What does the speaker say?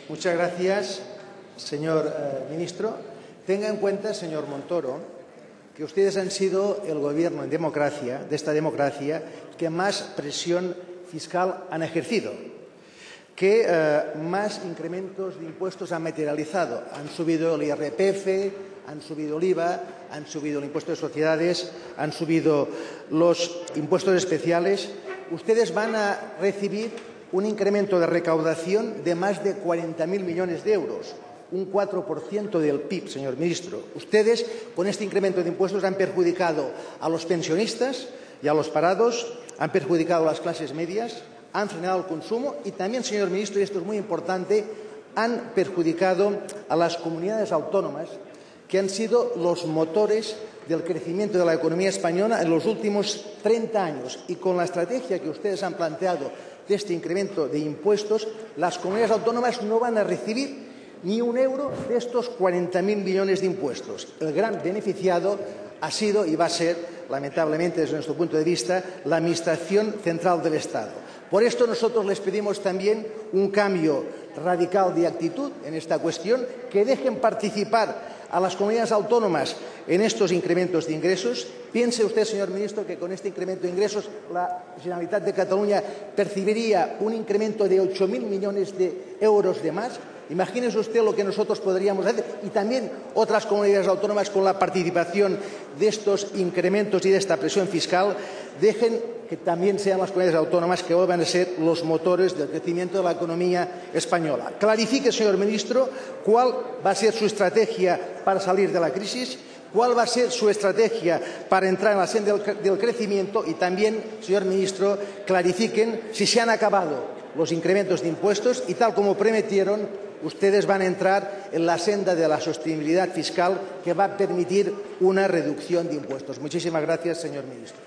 Muchas gracias, señor ministro. Tenga en cuenta, señor Montoro, que ustedes han sido el gobierno en democracia, de esta democracia, que más presión fiscal han ejercido, que más incrementos de impuestos han materializado. Han subido el IRPF, han subido el IVA, han subido el impuesto de sociedades, han subido los impuestos especiales. Ustedes van a recibir un incremento de recaudación de más de 40.000 millones de euros, un 4% del PIB, señor ministro. Ustedes, con este incremento de impuestos, han perjudicado a los pensionistas y a los parados, han perjudicado a las clases medias, han frenado el consumo y también, señor ministro, y esto es muy importante, han perjudicado a las comunidades autónomas, que han sido los motores del crecimiento de la economía española en los últimos 30 años. Y con la estrategia que ustedes han planteado de este incremento de impuestos, las comunidades autónomas no van a recibir ni un euro de estos 40.000 millones de impuestos. El gran beneficiado ha sido y va a ser, lamentablemente desde nuestro punto de vista, la Administración Central del Estado. Por esto nosotros les pedimos también un cambio radical de actitud en esta cuestión, que dejen participar a las comunidades autónomas en estos incrementos de ingresos. Piense usted, señor ministro, que con este incremento de ingresos la Generalitat de Cataluña percibiría un incremento de 8.000 millones de euros de más. Imagínese usted lo que nosotros podríamos hacer y también otras comunidades autónomas con la participación de estos incrementos y de esta presión fiscal. Dejen que también sean las comunidades autónomas que vuelvan a ser los motores del crecimiento de la economía española. Clarifique, señor ministro, cuál va a ser su estrategia para salir de la crisis, cuál va a ser su estrategia para entrar en la senda del crecimiento y también, señor ministro, clarifiquen si se han acabado los incrementos de impuestos y, tal como prometieron, ustedes van a entrar en la senda de la sostenibilidad fiscal que va a permitir una reducción de impuestos. Muchísimas gracias, señor ministro.